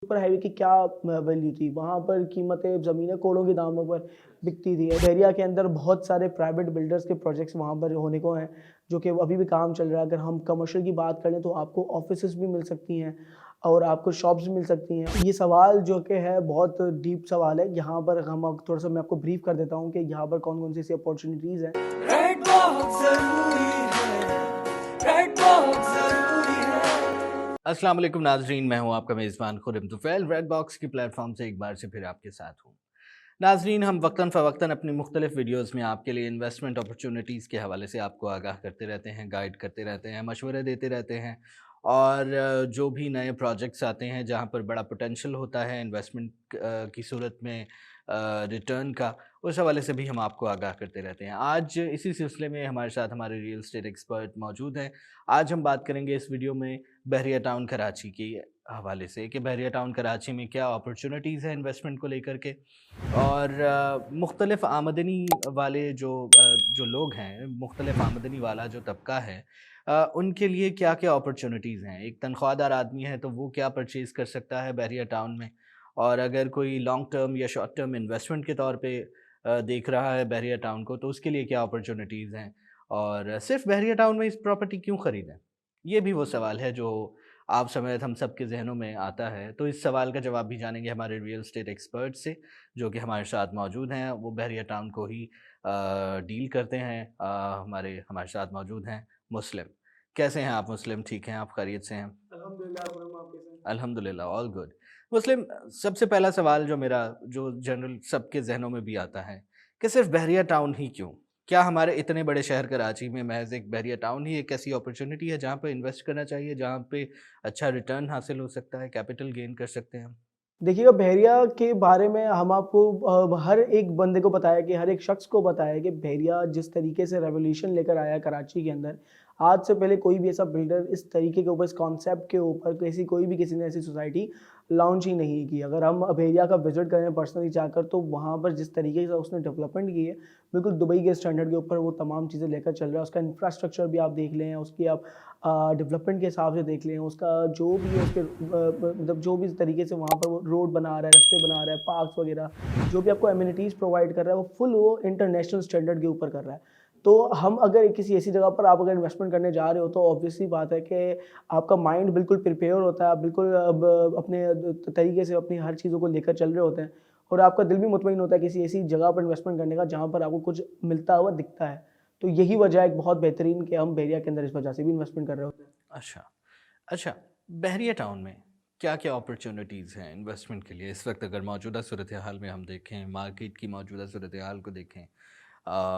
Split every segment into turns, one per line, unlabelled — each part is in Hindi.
सुपर हाईवे की क्या वैल्यू थी, वहाँ पर कीमतें ज़मीनें करोड़ों के दामों पर बिकती थी। बहरिया के अंदर बहुत सारे प्राइवेट बिल्डर्स के प्रोजेक्ट्स वहाँ पर होने को हैं, जो कि अभी भी काम चल रहा है। अगर हम कमर्शियल की बात करें तो आपको ऑफिसेज़ भी मिल सकती हैं और आपको शॉप्स भी मिल सकती हैं। ये सवाल जो कि है बहुत डीप सवाल है। यहाँ पर हम अब थोड़ा-सा मैं आपको ब्रीफ कर देता हूँ कि यहाँ पर कौन-कौन सी ऐसी अपॉर्च्युनिटीज़ हैं।
रेड बहुत जरूरी है, रेड बहुत जरूरी है।
अस्सलाम वालेकुम नाजरीन, मैं हूं आपका मेज़बान खुर्रम तुफ़ैल। रेड बॉक्स की प्लेटफॉर्म से एक बार से फिर आपके साथ हूं। नाजरीन, हम वक्तन फ़वक्तन अपनी मुख्तलिफ वीडियोज़ में आपके लिए इन्वेस्टमेंट अपॉर्चुनिटीज़ के हवाले से आपको आगाह करते रहते हैं, गाइड करते रहते हैं, मशवरे देते रहते हैं। और जो भी नए प्रोजेक्ट्स आते हैं जहां पर बड़ा पोटेंशियल होता है इन्वेस्टमेंट की सूरत में रिटर्न का, उस हवाले से भी हम आपको आगाह करते रहते हैं। आज इसी सिलसिले में हमारे साथ हमारे रियल एस्टेट एक्सपर्ट मौजूद हैं। आज हम बात करेंगे इस वीडियो में बहरिया टाउन कराची के हवाले से कि बहरिया टाउन कराची में क्या अपॉर्चुनिटीज़ हैं इन्वेस्टमेंट को लेकर के, और मुख्तलिफ़ आमदनी वाले जो लोग हैं, मुख्तलिफ़ आमदनी वाला जो तबका है, उनके लिए क्या-क्या अपॉर्चुनिटीज़ हैं। एक तनख्वाहदार आदमी है तो वो क्या परचेज़ कर सकता है बहरिया टाउन में, और अगर कोई लॉन्ग टर्म या शॉर्ट टर्म इन्वेस्टमेंट के तौर पे देख रहा है बहरिया टाउन को, तो उसके लिए क्या अपॉर्चुनिटीज़ हैं, और सिर्फ बहरिया टाउन में इस प्रॉपर्टी क्यों ख़रीदें? ये भी वो सवाल है जो आप समेत हम सब के ज़हनों में आता है। तो इस सवाल का जवाब भी जानेंगे हमारे रियल एस्टेट एक्सपर्ट से, जो कि हमारे साथ मौजूद हैं। वो बहरिया टाउन को ही डील करते हैं। हमारे साथ मौजूद हैं मुस्लिम। कैसे हैं आप मुस्लिम? ठीक हैं आप? खैरियत से हैं?
अल्हम्दुलिल्लाह, पूरा आप कैसे हैं?
अल्हम्दुलिल्लाह, ऑल गुड। मुस्लिम, सबसे पहला सवाल जो जनरल सबके ज़हनों में भी आता है कि सिर्फ़ बहरिया टाउन ही क्यों? क्या हमारे इतने बड़े शहर कराची में महज़ एक बहरिया टाउन ही एक ऐसी अपॉर्च्युनिटी है जहाँ पे इन्वेस्ट करना चाहिए, जहाँ पे अच्छा रिटर्न हासिल हो सकता है, कैपिटल गेन कर सकते हैं हम?
देखिएगा, बहरिया के बारे में हम आपको हर एक बंदे को पता है कि हर एक शख्स को पता है कि बहरिया जिस तरीके से रेवोल्यूशन लेकर आया कराची के अंदर, आज से पहले कोई भी ऐसा बिल्डर इस तरीके के ऊपर, इस कॉन्सेप्ट के ऊपर किसी ने ऐसी सोसाइटी लॉन्च ही नहीं की। अगर हम बहरिया का विज़िट करें पर्सनली जाकर, तो वहाँ पर जिस तरीके से उसने डेवलपमेंट की है, बिल्कुल दुबई के स्टैंडर्ड के ऊपर वो तमाम चीज़ें लेकर चल रहा है। उसका इंफ्रास्ट्रक्चर भी आप देख लें, उसकी आप डेवलपमेंट के हिसाब से देख लें, उसका जो भी है उसके मतलब जो भी इस तरीके से वहाँ पर वो रोड बना रहा है, रास्ते बना रहा है, पार्क्स वगैरह, जो भी आपको एमिनिटीज़ प्रोवाइड कर रहा है, वो फुल वो इंटरनेशनल स्टैंडर्ड के ऊपर कर रहा है। तो हम अगर किसी ऐसी जगह पर आप अगर इन्वेस्टमेंट करने जा रहे हो, तो ऑब्वियसली बात है कि आपका माइंड बिल्कुल प्रिपेयर होता है, आप बिल्कुल अब अपने तरीके से अपनी हर चीज़ों को लेकर चल रहे होते हैं, और आपका दिल भी मुतमईन होता है किसी ऐसी जगह पर इन्वेस्टमेंट करने का जहाँ पर आपको कुछ मिलता हुआ दिखता है। तो यही वजह है एक बहुत बेहतरीन कि हम बहरिया के अंदर इस वजह से भी इन्वेस्टमेंट कर रहे होते हैं।
अच्छा, अच्छा, बहरिया टाउन में क्या-क्या अपॉर्च्युनिटीज़ हैं इन्वेस्टमेंट के लिए? इस वक़्त अगर मौजूदा सूरत-ए-हाल में हम देखें, मार्केट की मौजूदा सूरत-ए-हाल को देखें,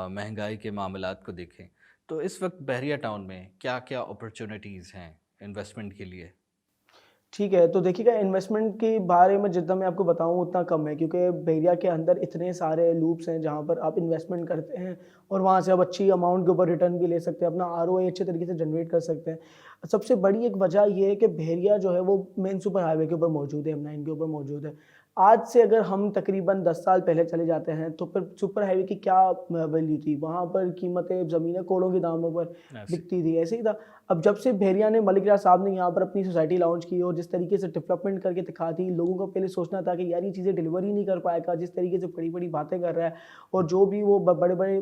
महंगाई के मामलात को देखें, तो इस वक़्त बहरिया टाउन में क्या-क्या अपॉर्च्युनिटीज़ हैं इन्वेस्टमेंट के लिए?
ठीक है, तो देखिएगा, इन्वेस्टमेंट के बारे में जितना मैं आपको बताऊँ उतना कम है, क्योंकि बहरिया के अंदर इतने सारे लूप्स हैं जहाँ पर आप इन्वेस्टमेंट करते हैं और वहाँ से आप अच्छी अमाउंट के ऊपर रिटर्न भी ले सकते हैं, अपना आरओआई अच्छे तरीके से जनरेट कर सकते हैं। सबसे बड़ी एक वजह ये है कि बहरिया जो है वो मेन सुपर हाईवे के ऊपर मौजूद है, M9 के ऊपर मौजूद है। आज से अगर हम तकरीबन 10 साल पहले चले जाते हैं, तो फिर सुपर हाईवे की क्या वैल्यू थी, वहाँ पर कीमतें ज़मीनें करोड़ों के दामों पर
ऐसे।
बिकती थी, ऐसे ही था। अब जब से बहरिया ने, मलिक रियाज साहब ने यहाँ पर अपनी सोसाइटी लॉन्च की और जिस तरीके से डेवलपमेंट करके दिखा दी, लोगों को पहले सोचना था कि यार ये चीज़ें डिलीवर ही नहीं कर पाएगा, जिस तरीके से बड़ी-बड़ी बातें कर रहा है और जो भी वो बड़े-बड़े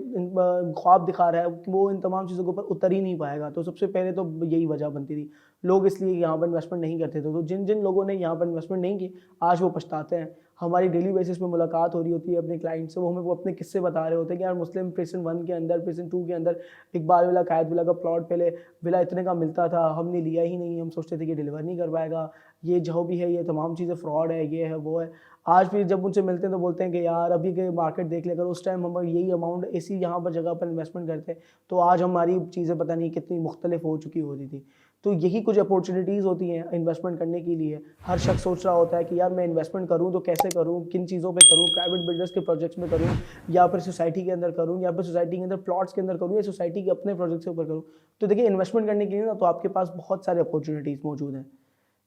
ख्वाब दिखा रहा है, वो इन तमाम चीज़ों के ऊपर उतर ही नहीं पाएगा। तो सबसे पहले तो यही वजह बनती थी। लोग इसलिए यहाँ पर इन्वेस्टमेंट नहीं करते थे। तो जिन-जिन लोगों ने यहाँ पर इन्वेस्टमेंट नहीं की, आज वो पछताते हैं। हमारी डेली बेसिस पे मुलाकात हो रही होती है अपने क्लाइंट से, वो हमें वो अपने किस्से बता रहे होते हैं कि यार मुस्लिम प्रिज़न 1 के अंदर, प्रिज़न 2 के अंदर इकबाल विला, कायद विला का प्लॉट पहले विला इतने का मिलता था, हमने लिया ही नहीं, हम सोचते थे कि डिलीवर नहीं कर पाएगा, ये जो भी है ये तमाम चीज़ें फ्रॉड है, ये है, वो है। आज फिर जब उनसे मिलते हैं तो बोलते हैं कि यार अभी के मार्केट देख ले, अगर उस टाइम हम यही अमाउंट इसी यहाँ पर जगह पर इन्वेस्टमेंट करते, तो आज हमारी चीज़ें पता नहीं कितनी मुख्तलिफ हो चुकी होती थी। तो यही कुछ अपॉर्चुनिटीज़ होती हैं इन्वेस्टमेंट करने के लिए। हर शख्स सोच रहा होता है कि यार मैं इन्वेस्टमेंट करूँ तो कैसे करूँ, किन चीज़ों पे करूँ, प्राइवेट बिल्डर्स के प्रोजेक्ट्स में करूँ या फिर सोसाइटी के अंदर करूँ या फिर सोसाइटी के अंदर प्लॉट्स के अंदर करूँ या सोसाइटी के अपने प्रोजेक्ट्स के ऊपर करूँ। तो देखिए, इन्वेस्टमेंट करने के लिए ना तो आपके पास बहुत सारे अपॉर्चुनिटीज़ मौजूद हैं।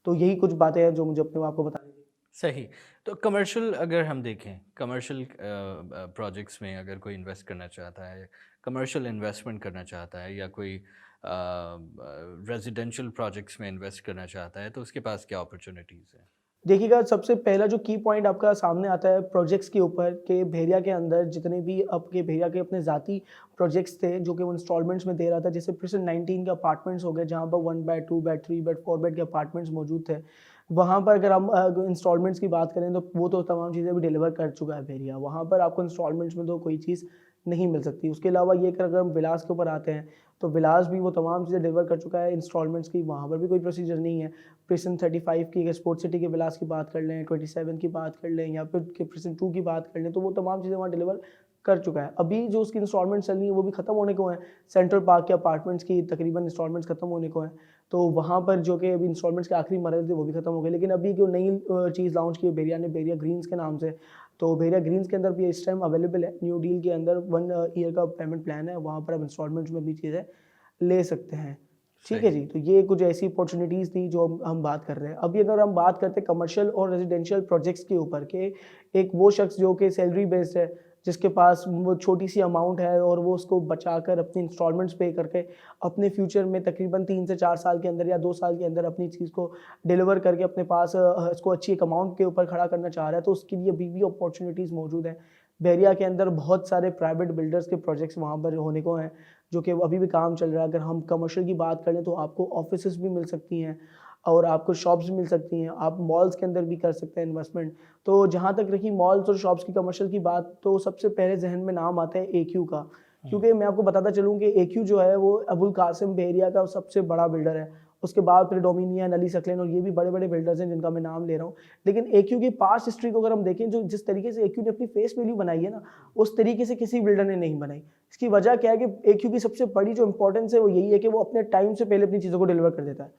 तो यही कुछ बातें हैं जो मुझे अपने आपको बतानी थी।
सही। तो कमर्शियल अगर हम देखें, कमर्शियल प्रोजेक्ट्स में अगर कोई इन्वेस्ट करना चाहता है, कमर्शियल इन्वेस्टमेंट करना चाहता है, या कोई रेज़िडेंशियल प्रोजेक्ट्स में इन्वेस्ट करना चाहता है, तो उसके पास क्या अपॉर्च्युनिटीज़ हैं?
देखिएगा, सबसे पहला जो की पॉइंट आपका सामने आता है प्रोजेक्ट्स के ऊपर कि भेरिया के अंदर जितने भी आपके भेरिया के अपने ज़ाती प्रोजेक्ट्स थे जो कि वो इंस्टॉलमेंट्स में दे रहा था, जैसे प्रिसन 19 के अपार्टमेंट्स हो गए जहाँ पर 1 बेड 2 बेड 3 बेड 4 बेड के अपार्टमेंट्स मौजूद थे। वहाँ पर अगर हम इंस्टॉलमेंट्स की बात करें तो वो तो तमाम चीज़ें भी डिलीवर कर चुका है भेरिया। वहाँ पर आपको इंस्टॉलमेंट्स में तो कोई चीज़ नहीं मिल सकती। उसके अलावा ये कि अगर हम विलास के ऊपर आते हैं तो विलास भी वो तमाम चीज़ें डिलीवर कर चुका है इंस्टॉलमेंट्स की, वहाँ पर भी कोई प्रोसीजर नहीं है। प्रिसन 35 की, अगर स्पोर्ट्स सिटी के विलास की बात कर लें, 27 की बात कर लें या फिर के प्रिसन 2 की बात कर लें, तो वो तमाम चीज़ें वहाँ डिलीवर कर चुका है। अभी जो उसकी इंस्टॉलमेंट चल रही है वो भी खत्म होने को हैं। सेंट्रल पार्क के अपार्टमेंट्स की तकरीबन इंस्टॉलमेंट्स खत्म होने को हैं। तो वहाँ पर जो कि अभी इंस्टॉलमेंट्स के आखिरी मरहले थे वो भी खत्म हो गए। लेकिन अभी जो नई चीज़ लॉन्च की है भेरिया ने, भेरिया ग्रीन्स के नाम से, तो भेरिया ग्रीन्स के अंदर भी इस टाइम अवेलेबल है। न्यू डील के अंदर 1 ईयर का पेमेंट प्लान है, वहाँ पर आप इंस्टॉलमेंट्स में अपनी चीज़ें ले सकते हैं। ठीक है
सही।
जी, तो ये कुछ ऐसी अपॉर्चुनिटीज़ थी जो हम बात कर रहे हैं। अभी अगर हम बात करते हैं कमर्शियल और रेजिडेंशियल प्रोजेक्ट्स के ऊपर के, एक वो शख्स जो कि सैलरी बेस्ड है, जिसके पास वो छोटी-सी अमाउंट है और वो उसको बचाकर अपनी इंस्टॉलमेंट्स पे करके अपने फ्यूचर में तकरीबन 3 से 4 साल के अंदर या 2 साल के अंदर अपनी चीज़ को डिलीवर करके अपने पास इसको अच्छी एक अमाउंट के ऊपर खड़ा करना चाह रहा है, तो उसके लिए अभी भी अपॉर्चुनिटीज़ मौजूद हैं। बहरिया के अंदर बहुत सारे प्राइवेट बिल्डर्स के प्रोजेक्ट्स वहाँ पर होने को हैं, जो कि अभी भी काम चल रहा है। अगर हम कमर्शियल की बात करें तो आपको ऑफिसेज़ भी मिल सकती हैं और आपको शॉप्स भी मिल सकती हैं। आप मॉल्स के अंदर भी कर सकते हैं इन्वेस्टमेंट। तो जहाँ तक रही मॉल्स और शॉप्स की कमर्शियल की बात, तो सबसे पहले ज़हन में नाम आता है एक्यू का। क्योंकि मैं आपको बताता चलूँ कि एक्यू जो है वो अबुल कासिम बहरिया का सबसे बड़ा बिल्डर है। उसके बाद फिर डोमिनियन, अली सक्लेन और ये भी बड़े-बड़े बिल्डर्स हैं जिनका मैं नाम ले रहा हूँ। लेकिन एक्यू की पास्ट हिस्ट्री को अगर हम देखें, जो जिस तरीके से एक्यू ने अपनी फेस वैल्यू बनाई है ना, उस तरीके से किसी बिल्डर ने नहीं बनाई। इसकी वजह क्या है कि एक्यू की सबसे बड़ी जो इंपॉर्टेंस है वो यही है कि वो अपने टाइम से पहले अपनी चीज़ों को डिलीवर कर देता है।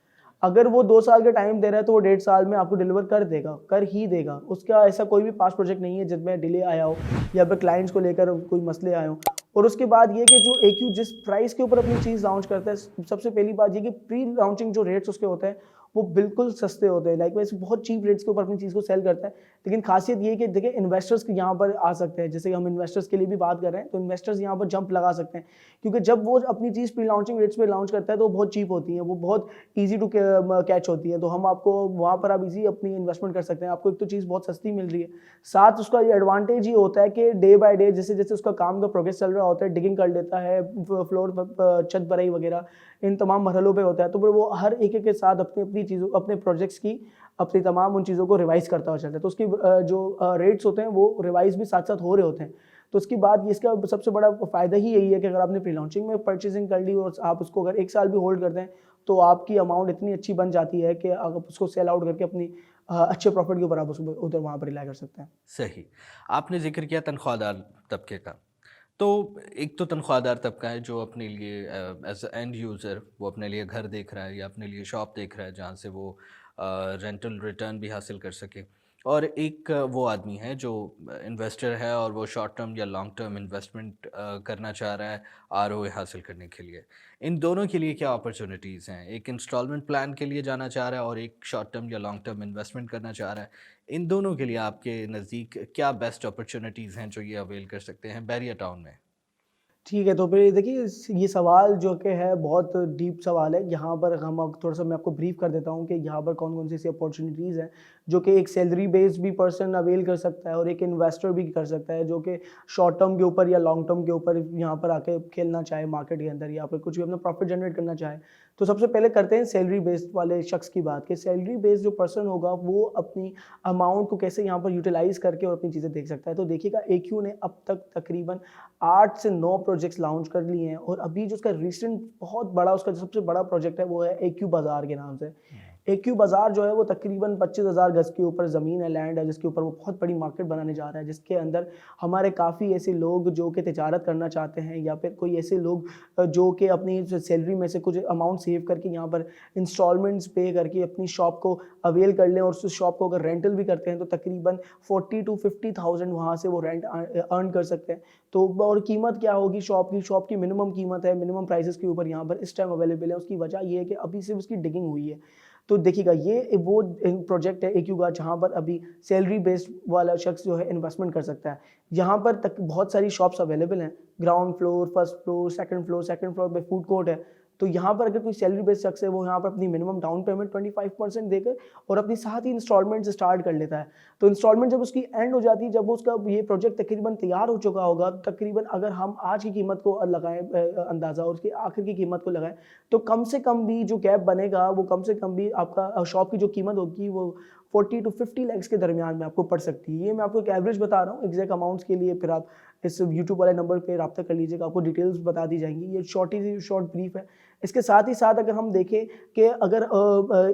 अगर वो 2 साल का टाइम दे रहा है तो वो 1.5 साल में आपको डिलीवर कर देगा, कर ही देगा। उसका ऐसा कोई भी पास्ट प्रोजेक्ट नहीं है जिसमें डिले आया हो या फिर क्लाइंट्स को लेकर कोई मसले आए हों। और उसके बाद ये कि जो एक्यू जिस प्राइस के ऊपर अपनी चीज़ लॉन्च करता है, सबसे पहली बात ये कि प्री लॉन्चिंग जो रेट्स उसके होते हैं वो बिल्कुल सस्ते होते हैं। लाइक वैसे बहुत चीप रेट्स के ऊपर अपनी चीज़ को सेल करता है। लेकिन खासियत ये है कि देखिए इन्वेस्टर्स यहाँ पर आ सकते हैं, जैसे हम इन्वेस्टर्स के लिए भी बात कर रहे हैं, तो इन्वेस्टर्स यहाँ पर जंप लगा सकते हैं। क्योंकि जब वो अपनी चीज़ प्री लॉन्चिंग रेट्स पे लॉन्च करता है तो वो बहुत चीप होती है, वो बहुत ईजी टू कैच होती है। तो हम आपको वहाँ पर आप ईजी अपनी इन्वेस्टमेंट कर सकते हैं। आपको एक तो चीज़ बहुत सस्ती मिल रही है, साथ उसका ये एडवांटेज ये होता है कि डे बाय डे जैसे जैसे उसका काम का प्रोग्रेस चल रहा होता है, डिगिंग कर लेता है, फ्लोर छत भराई वगैरह इन तमाम मरहलों पे होता है, तो फिर वो हर एक के साथ अपनी अपनी चीज़ों, अपने प्रोजेक्ट्स की अपनी तमाम उन चीज़ों को रिवाइज़ करता हुआ चलता है। तो उसकी जो रेट्स होते हैं वो रिवाइज़ भी साथ साथ हो रहे होते हैं। तो उसकी बात, इसका सबसे बड़ा फ़ायदा ही यही है कि अगर आपने प्री लॉन्चिंग में परचेजिंग कर ली और आप उसको अगर 1 साल भी होल्ड करते हैं तो आपकी अमाउंट इतनी अच्छी बन जाती है कि आप उसको सेल आउट करके अपनी अच्छे प्रॉफिट के ऊपर आप उसको उधर वहाँ पर रिलाई कर सकते हैं।
सही। आपने ज़िक्र किया तनख्वाहदार तबके का। तो एक तो तनख्वाहदार तबका है जो अपने लिए एज़ एंड यूज़र वो अपने लिए घर देख रहा है या अपने लिए शॉप देख रहा है जहाँ से वो रेंटल रिटर्न भी हासिल कर सके। और एक वो आदमी है जो इन्वेस्टर है और वो शॉर्ट टर्म या लॉन्ग टर्म इन्वेस्टमेंट करना चाह रहा है आरओए हासिल करने के लिए। इन दोनों के लिए क्या अपॉर्चुनिटीज़ हैं? एक इंस्टॉलमेंट प्लान के लिए जाना चाह रहा है और एक शॉर्ट टर्म या लॉन्ग टर्म इन्वेस्टमेंट करना चाह रहा है। इन दोनों के लिए आपके नज़दीक क्या बेस्ट अपॉर्चुनिटीज़ हैं जो ये अवेल कर सकते हैं बैरिया टाउन में?
ठीक है, तो फिर देखिए ये सवाल जो कि है बहुत डीप सवाल है। यहाँ पर हम अब थोड़ा-सा मैं आपको ब्रीफ़ कर देता हूँ कि यहाँ पर कौन-कौन सी ऐसी अपॉर्च्युनिटीज़ हैं, जो कि एक सैलरी बेस्ड भी पर्सन अवेल कर सकता है और एक इन्वेस्टर भी कर सकता है, जो कि शॉर्ट टर्म के ऊपर या लॉन्ग टर्म के ऊपर यहाँ पर आके खेलना चाहे मार्केट के अंदर या फिर कुछ भी अपना प्रॉफ़िट जनरेट करना चाहे। तो सबसे पहले करते हैं सैलरी बेस्ड वाले शख्स की बात कि सैलरी बेस्ड जो पर्सन होगा वो अपनी अमाउंट को कैसे यहाँ पर यूटिलाइज़ करके और अपनी चीज़ें देख सकता है। तो देखिएगा एक्यू ने अब तक तकरीबन 8 से 9 प्रोजेक्ट्स लॉन्च कर लिए हैं और अभी जो उसका रिसेंट बहुत बड़ा, उसका जो सबसे बड़ा प्रोजेक्ट है वो है एक्यू बाज़ार के नाम से। एक्यू बाज़ार जो है वो तकरीबन 25,000 गज़ के ऊपर ज़मीन है, लैंड है, जिसके ऊपर वो बहुत बड़ी मार्केट बनाने जा रहा है, जिसके अंदर हमारे काफ़ी ऐसे लोग जो कि तिजारत करना चाहते हैं या फिर कोई ऐसे लोग जो कि अपनी सैलरी में से कुछ अमाउंट सेव करके यहाँ पर इंस्टॉलमेंट्स पे करके अपनी शॉप को अवेल कर लें और उस शॉप को अगर रेंटल भी करते हैं तो तकरीबन 40 to 50,000 वहाँ से वो रेंट अर्न कर सकते हैं। तो और कीमत क्या होगी शॉप की मिनिमम कीमत है, मिनिमम प्राइसेस के ऊपर यहाँ पर इस टाइम अवेलेबल है। उसकी वजह ये है कि अभी सिर्फ उसकी डिगिंग हुई है। तो देखिएगा ये वो प्रोजेक्ट है एक्यू का, जहाँ पर अभी सैलरी बेस्ड वाला शख्स जो है इन्वेस्टमेंट कर सकता है। यहाँ पर तक बहुत सारी शॉप्स अवेलेबल हैं, ground floor, first floor, second floor पे फूड कोर्ट है। तो यहाँ पर अगर कोई सैलरी बेस्ड शख्स है वो यहाँ पर अपनी मिनिमम डाउन पेमेंट 25% देकर और अपनी साथ ही इंस्टॉलमेंट स्टार्ट कर लेता है। तो इंस्टॉलमेंट जब उसकी एंड हो जाती है, जब उसका ये प्रोजेक्ट तकरीबन तैयार हो चुका होगा, तकरीबन अगर हम आज की कीमत को लगाएं अंदाज़ा और उसकी आखिर की कीमत को लगाएं, तो कम से कम भी जो गैप बनेगा वो कम से कम भी आपका शॉप की जो कीमत होगी वो 40 to 50 लैक्स के दरमियान में आपको पड़ सकती है। ये मैं आपको एक एवरेज बता रहा हूँ, एग्जैक्ट अमाउंट्स के लिए फिर आप इस यूट्यूब वाले नंबर पे रब्ता कर लीजिएगा, आपको डिटेल्स बता दी जाएंगी। ये शॉर्ट ब्रीफ है। इसके साथ ही साथ अगर हम देखें कि अगर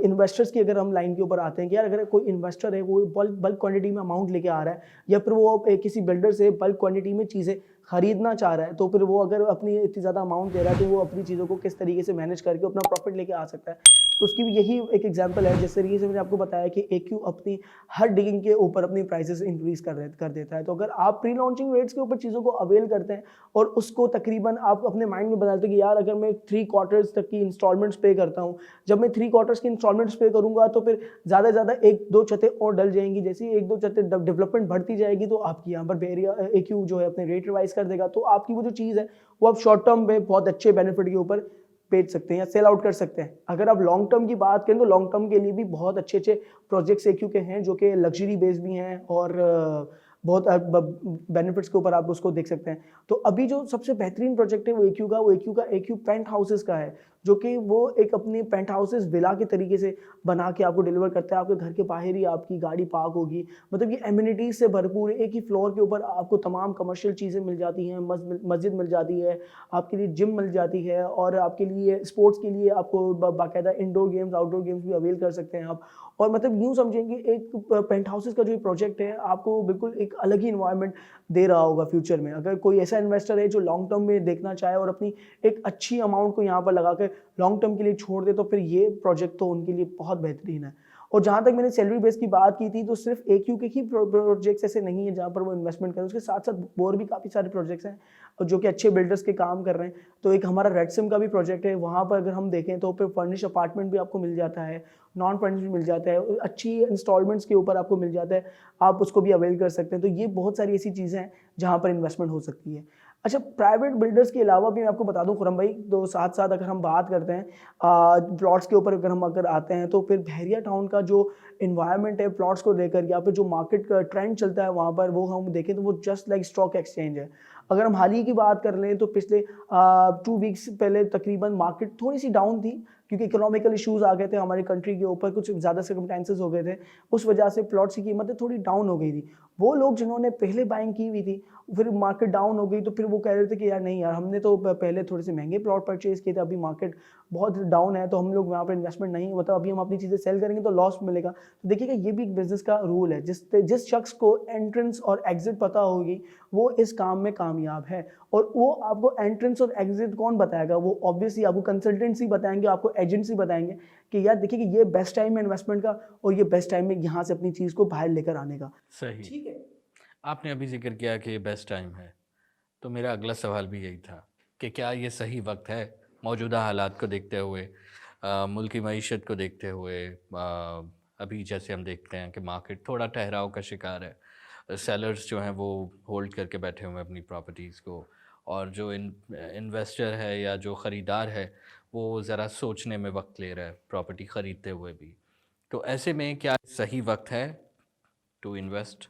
इन्वेस्टर्स की अगर हम लाइन के ऊपर आते हैं कि यार अगर कोई इन्वेस्टर है वो बल्क क्वांटिटी में अमाउंट लेके आ रहा है या फिर वो किसी बिल्डर से बल्क क्वांटिटी में चीज़ें खरीदना चाह रहा है, तो फिर वो अगर अपनी इतनी ज़्यादा अमाउंट दे रहा है तो वो अपनी चीज़ों को किस तरीके से मैनेज करके अपना प्रॉफिट लेके आ सकता है। तो उसकी भी यही एक एग्जांपल है, जिस तरीके से मैंने आपको बताया कि AQ अपनी हर डिगिंग के ऊपर अपनी प्राइसेस इंक्रीज कर देता है। तो अगर आप प्री लॉन्चिंग रेट्स के ऊपर चीज़ों को अवेल करते हैं और उसको तकरीबन आप अपने माइंड में बनाते हैं कि यार अगर मैं 3 क्वार्टर्स तक की इंस्टॉलमेंट्स पे करता हूँ, जब मैं 3 क्वार्टर्स की इंस्टॉलमेंट्स पे करूँगा तो फिर ज़्यादा से ज़्यादा 1-2 छतें और डल जाएंगी। जैसे ही 1-2 छतें डेवलपमेंट बढ़ती जाएगी तो आपकी यहाँ पर AQ जो है अपने रेट रिवाइज कर देगा। तो आपकी वो जो चीज़ है वो आप शॉर्ट टर्म में बहुत अच्छे बेनिफिट के ऊपर बेच सकते हैं या सेल आउट कर सकते हैं। अगर आप लॉन्ग टर्म की बात करें तो लॉन्ग टर्म के लिए भी बहुत अच्छे अच्छे प्रोजेक्ट्स AQ के हैं जो कि लग्जरी बेस्ड भी हैं और बहुत बेनिफिट्स के ऊपर आप उसको देख सकते हैं। तो अभी जो सबसे बेहतरीन प्रोजेक्ट है वो AQ का AQ पेंट हाउसेस का है, जो कि वो एक अपनी पेंट हाउसेस विला के तरीके से बना के आपको डिलीवर करता है। आपके घर के बाहर ही आपकी गाड़ी पार्क होगी, मतलब ये एमिनिटीज से भरपूर, एक ही फ्लोर के ऊपर आपको तमाम कमर्शियल चीज़ें मिल जाती हैं, मस्जिद मिल जाती है, आपके लिए जिम मिल जाती है और आपके लिए स्पोर्ट्स के लिए आपको बाकायदा इंडोर गेम्स आउटडोर गेम्स भी अवेल कर सकते हैं आप। और मतलब यूँ समझेंगे एक पेंट हाउसेस का जो प्रोजेक्ट है आपको बिल्कुल एक अलग ही इन्वायरमेंट दे रहा होगा फ्यूचर में। अगर कोई ऐसा इन्वेस्टर है जो लॉन्ग टर्म में देखना चाहे और अपनी एक अच्छी अमाउंट को यहाँ पर लगा कर लॉन्ग टर्म के लिए छोड़ दे, तो फिर ये प्रोजेक्ट तो उनके लिए बहुत बेहतरीन है। और जहाँ तक मैंने सैलरी बेस की बात की थी, तो सिर्फ AQ के ही प्रोजेक्ट्स ऐसे नहीं है जहाँ पर वो इन्वेस्टमेंट करें, उसके साथ साथ और भी काफ़ी सारे प्रोजेक्ट्स हैं जो कि अच्छे बिल्डर्स के काम कर रहे हैं। तो एक हमारा रेडसिम का भी प्रोजेक्ट है, वहाँ पर अगर हम देखें तो फिर फर्निश अपार्टमेंट भी आपको मिल जाता है, नॉन फर्निश भी मिल जाता है, अच्छी इंस्टॉलमेंट्स के ऊपर आपको मिल जाता है, आप उसको भी अवेल कर सकते हैं। तो ये बहुत सारी ऐसी चीज़ें हैं जहाँ पर इन्वेस्टमेंट हो सकती है। अच्छा, प्राइवेट बिल्डर्स के अलावा भी मैं आपको बता दूं खुरम भाई, तो साथ साथ अगर हम बात करते हैं प्लॉट्स के ऊपर अगर आते हैं, तो फिर बहरिया टाउन का जो इन्वायरमेंट है प्लॉट्स को लेकर या फिर जो मार्केट का ट्रेंड चलता है वहाँ पर, वो हम देखें तो वो जस्ट लाइक स्टॉक एक्सचेंज है। अगर हम हाल ही की बात कर लें तो पिछले 2 वीक्स पहले तकरीबन मार्केट थोड़ी सी डाउन थी, क्योंकि इकोनॉमिकल इश्यूज आ गए थे हमारी कंट्री के ऊपर, कुछ ज़्यादा सर्कमस्टेंसेस हो गए थे, उस वजह से प्लॉट्स की कीमतें थोड़ी डाउन हो गई थी। वो लोग जिन्होंने पहले बाइंग की हुई थी, फिर मार्केट डाउन हो गई तो फिर वो कह रहे थे कि यार नहीं यार, हमने तो पहले थोड़े से महंगे प्लॉट परचेज किए थे, अभी मार्केट बहुत डाउन है तो हम लोग वहाँ पर इन्वेस्टमेंट नहीं, मतलब अभी हम अपनी चीज़ें सेल करेंगे तो लॉस मिलेगा। तो देखिएगा, ये भी एक बिजनेस का रूल है, जिस शख्स को एंट्रेंस और एग्जिट पता होगी वो इस काम में कामयाब है। और वो आपको एंट्रेंस और एग्जिट कौन बताएगा? वो ऑब्वियसली आपको कंसल्टेंसी बताएंगे, आपको एजेंसी बताएंगे कि यार देखिए कि ये बेस्ट टाइम है इन्वेस्टमेंट का और ये बेस्ट टाइम है यहाँ से अपनी चीज़ को बाहर लेकर आने का।
सही।
ठीक है,
आपने अभी जिक्र किया कि बेस्ट टाइम है, तो मेरा अगला सवाल भी यही था कि क्या ये सही वक्त है मौजूदा हालात को देखते हुए, मुल्क की मईशत को देखते हुए, अभी जैसे हम देखते हैं कि मार्केट थोड़ा ठहराव का शिकार है, सेलर्स जो हैं वो होल्ड करके बैठे हुए हैं अपनी प्रॉपर्टीज़ को, और जो इन्वेस्टर है या जो ख़रीदार है वो ज़रा सोचने में वक्त ले रहा है प्रॉपर्टी ख़रीदते हुए भी। तो ऐसे में क्या सही वक्त है टू इन्वेस्ट?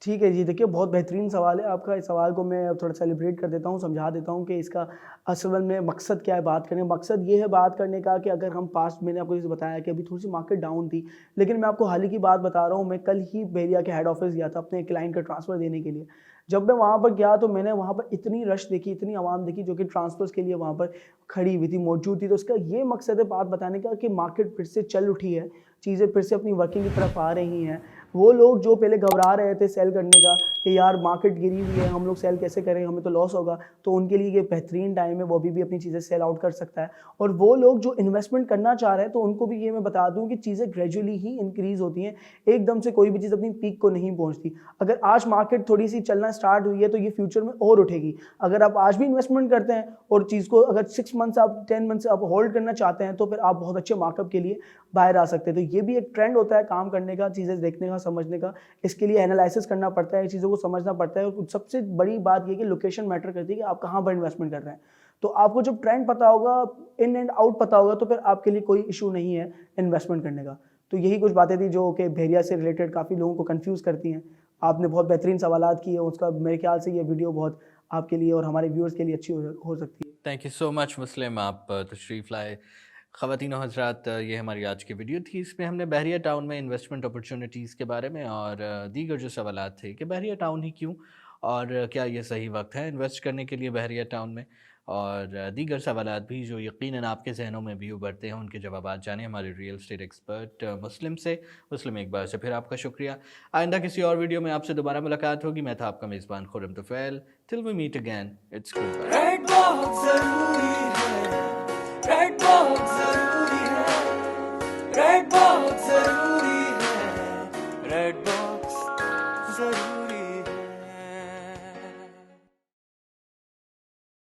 ठीक है जी, देखिए बहुत बेहतरीन सवाल है आपका। इस सवाल को मैं थोड़ा सेलिब्रेट कर देता हूँ, समझा देता हूँ कि इसका असल में मकसद क्या है बात करने। मकसद ये है बात करने का कि अगर हम पास्ट, मैंने आपको जैसे बताया कि अभी थोड़ी सी मार्केट डाउन थी, लेकिन मैं आपको हाल ही की बात बता रहा हूँ। मैं कल ही बहरिया के हेड ऑफिस गया था अपने क्लाइंट का ट्रांसफ़र देने के लिए। जब मैं वहाँ पर गया तो मैंने वहाँ पर इतनी रश देखी, इतनी आवाम देखी जो कि ट्रांसफ़र्स के लिए वहाँ पर खड़ी हुई थी, मौजूद थी। तो उसका ये मकसद है बात बताने का कि मार्केट फिर से चल उठी है, चीज़ें फिर से अपनी वर्किंग की तरफ आ रही हैं। वो लोग जो पहले घबरा रहे थे सेल करने का कि यार मार्केट गिरी हुई है, हम लोग सेल कैसे करें, हमें तो लॉस होगा, तो उनके लिए ये बेहतरीन टाइम है, वो भी अपनी चीज़ें सेल आउट कर सकता है। और वो लोग जो इन्वेस्टमेंट करना चाह रहे हैं तो उनको भी ये मैं बता दूं कि चीज़ें ग्रेजुअली ही इंक्रीज़ होती हैं, एकदम से कोई भी चीज़ अपनी पीक को नहीं पहुँचती। अगर आज मार्केट थोड़ी सी चलना स्टार्ट हुई है तो ये फ्यूचर में और उठेगी। अगर आप आज भी इन्वेस्टमेंट करते हैं और चीज़ को अगर 6 मंथ्स आप 10 मंथ्स आप होल्ड करना चाहते हैं तो फिर आप बहुत अच्छे मार्कअप के लिए बाहर आ सकते हैं। तो ये भी एक ट्रेंड होता है काम करने का, चीज़ें देखने का, समझने का। इसके लिए एनालिसिस करना पड़ता है, चीज़ों को समझना पड़ता है। और सबसे बड़ी बात ये कि लोकेशन मैटर करती है कि आप कहाँ पर इन्वेस्टमेंट कर रहे हैं। तो आपको जब ट्रेंड पता होगा, इन एंड आउट पता होगा, तो फिर आपके लिए कोई इशू नहीं है इन्वेस्टमेंट करने का। तो यही कुछ बातें थी जो कि भेरिया से रिलेटेड काफ़ी लोगों को कंफ्यूज करती हैं। आपने बहुत बेहतरीन सवालात किए, उसका मेरे ख्याल से ये वीडियो बहुत आपके लिए और हमारे व्यूअर्स के लिए अच्छी हो सकती है।
थैंक यू सो मच मुस्लिम, आप तशरीफ़ लाए। ख़वातीन और हज़रात, ये हमारी आज की वीडियो थी। इसमें हमने बहरिया टाउन में इन्वेस्टमेंट अपॉर्चुनिटीज़ के बारे में और दीगर जो सवालात थे कि बहरिया टाउन ही क्यों, और क्या ये सही वक्त है इन्वेस्ट करने के लिए बहरिया टाउन में, और दीगर सवालात भी जो यकीनन आपके जहनों में भी उभरते हैं, उनके जवाब जाने हमारे रियल एस्टेट एक्सपर्ट मुस्लिम से। मुस्लिम, एक बार से फिर आपका शुक्रिया। आइंदा किसी और वीडियो में आपसे दोबारा मुलाकात होगी। मैं था आपका मेज़बान Khurram Tufail. Till we meet again, it's goodbye.
रेड बहुत जरूरी है।